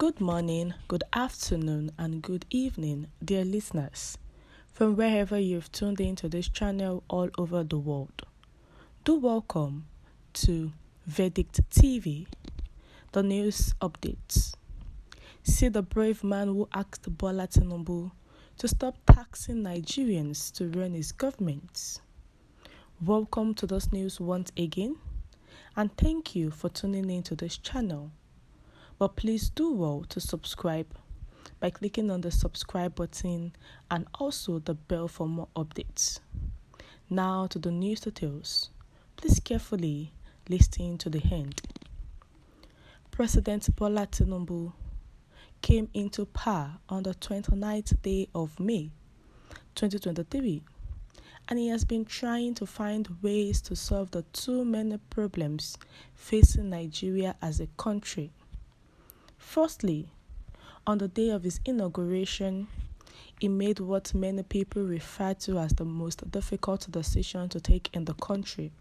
Good morning, good afternoon, and good evening, dear listeners, from wherever you've tuned into this channel all over the world. Do welcome to Verdict TV, the news updates. See the brave man who asked Tīnùbu to stop taxing Nigerians to run his government. Welcome to this news once again, and thank you for tuning into this channel. But please do well to subscribe by clicking on the subscribe button and also the bell for more updates. Now to the news details. Please carefully listen to the end. President Bola Tīnùbu came into power on the 29th day of May 2023, and he has been trying to find ways to solve the too many problems facing Nigeria as a country. Firstly, on the day of his inauguration, he made what many people refer to as the most difficult decision to take in the country.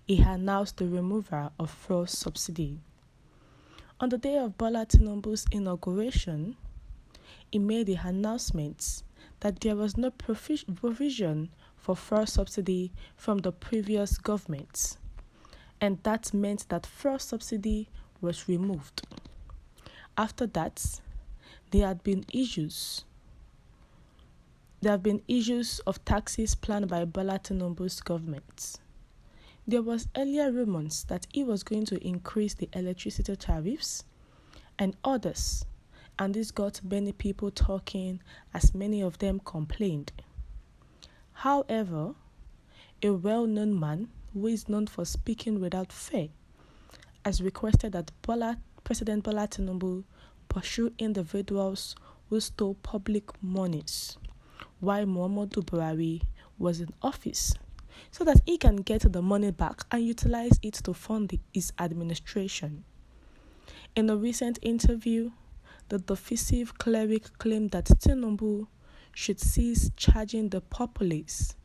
He announced the removal of fuel subsidy. On the day of Bola Tīnùbu's inauguration, he made the announcement that there was no provision for fuel subsidy from the previous government, and that meant that fuel subsidy was removed. After that, there have been issues of taxes planned by Bola Tīnùbu's government. There was earlier rumors that he was going to increase the electricity tariffs and others, and this got many people talking as many of them complained. However, a well-known man who is known for speaking without fear has requested that President Bola Tīnùbu pursue individuals who stole public monies while Brävé was in office, so that he can get the money back and utilize it to fund his administration. In a recent interview, the divisive cleric claimed that Tīnùbu should cease charging the populace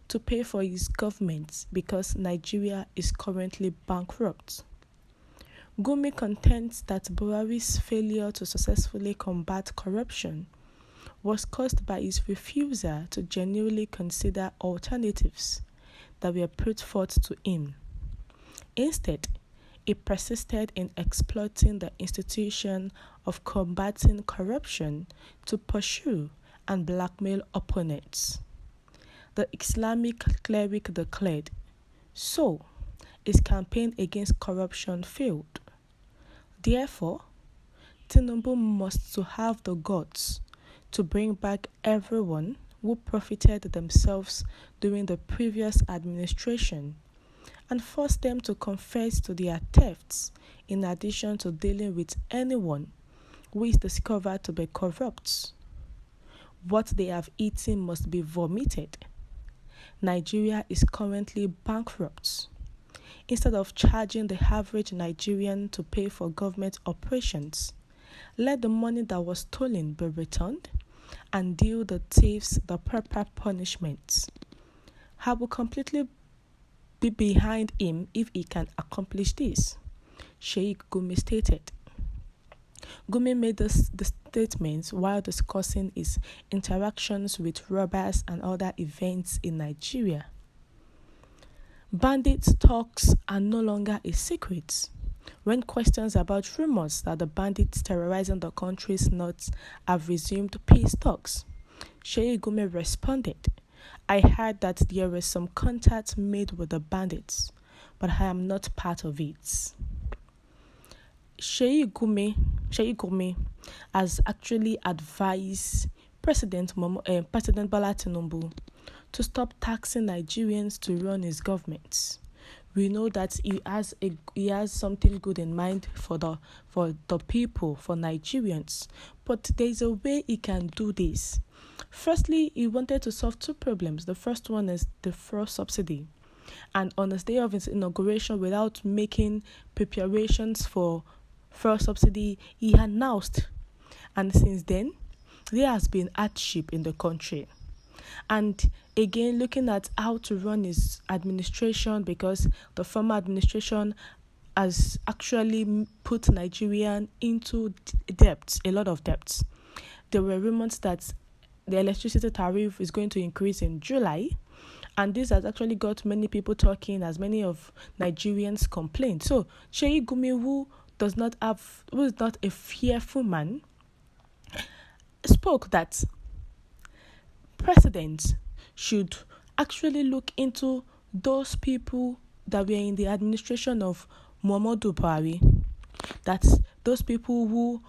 to pay for his government because Nigeria is currently bankrupt. Gumi contends that Brävé's failure to successfully combat corruption was caused by his refusal to genuinely consider alternatives that were put forth to him. Instead, he persisted in exploiting the institution of combating corruption to pursue and blackmail opponents. The Islamic cleric declared, so his campaign against corruption failed. Therefore, Tīnùbu must to have the guts to bring back everyone who profited themselves during the previous administration and force them to confess to their thefts, in addition to dealing with anyone who is discovered to be corrupt. What they have eaten must be vomited. Nigeria is currently bankrupt. Instead of charging the average Nigerian to pay for government operations, let the money that was stolen be returned and deal the thieves the proper punishments. I will completely be behind him if he can accomplish this, Sheikh Gumi stated. Gumi made the statements while discussing his interactions with robbers and other events in Nigeria. Bandit talks are no longer a secret. When questions about rumors that the bandits terrorizing the country's north have resumed peace talks, Sheikh Gumi responded, I heard that there was some contact made with the bandits, but I am not part of it. Sheikh Gumi has actually advised President Bola Tīnùbu to stop taxing Nigerians to run his government. We know that he has something good in mind for the people, for Nigerians, but there is a way he can do this. Firstly, he wanted to solve two problems. The first one is the fuel subsidy, and on the day of his inauguration, without making preparations for fuel subsidy, he announced, and since then, there has been hardship in the country. And again, looking at how to run his administration, because the former administration has actually put Nigerian into debt, a lot of debt. There were rumors that the electricity tariff is going to increase in July, and this has actually got many people talking, as many of Nigerians complain. So Sheyi Gumi, who is not a fearful man, spoke that presidents should actually look into those people that were in the administration of Muhammadu Brävé, that those people who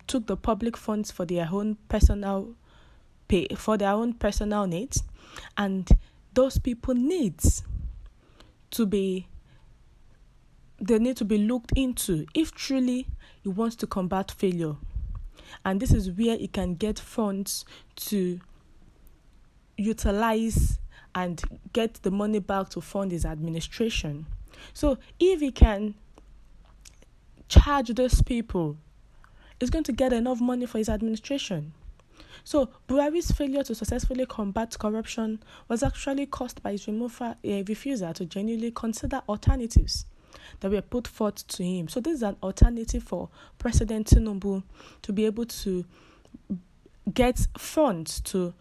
took the public funds for their own personal needs, and those people need to be looked into if truly he wants to combat failure. And this is where he can get funds to utilize and get the money back to fund his administration. So if he can charge those people, he's going to get enough money for his administration. So Brävé's failure to successfully combat corruption was actually caused by his refusal to genuinely consider alternatives that were put forth to him. So this is an alternative for President Tīnùbu to be able to get funds to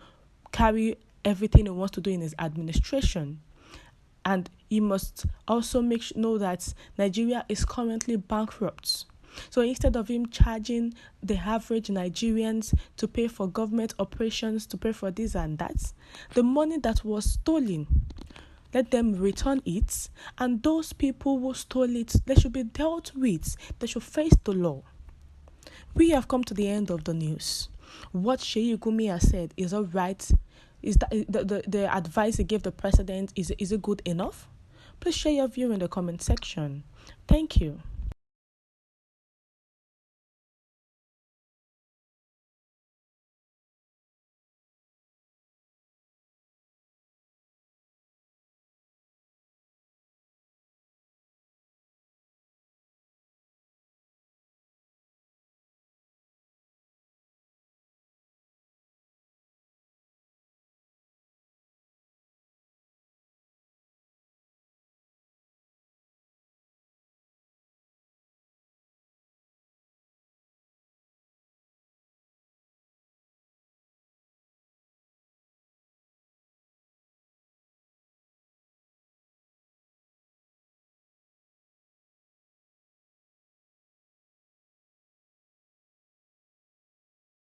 carry everything he wants to do in his administration. And he must also know that Nigeria is currently bankrupt. So instead of him charging the average Nigerians to pay for government operations, to pay for this and that, the money that was stolen, let them return it, and those people who stole it, they should be dealt with. They should face the law. We have come to the end of the news. What Sheyi Gumi has said is all right. Is that the advice he gave the president, is it good enough? Please share your view in the comment section. Thank you.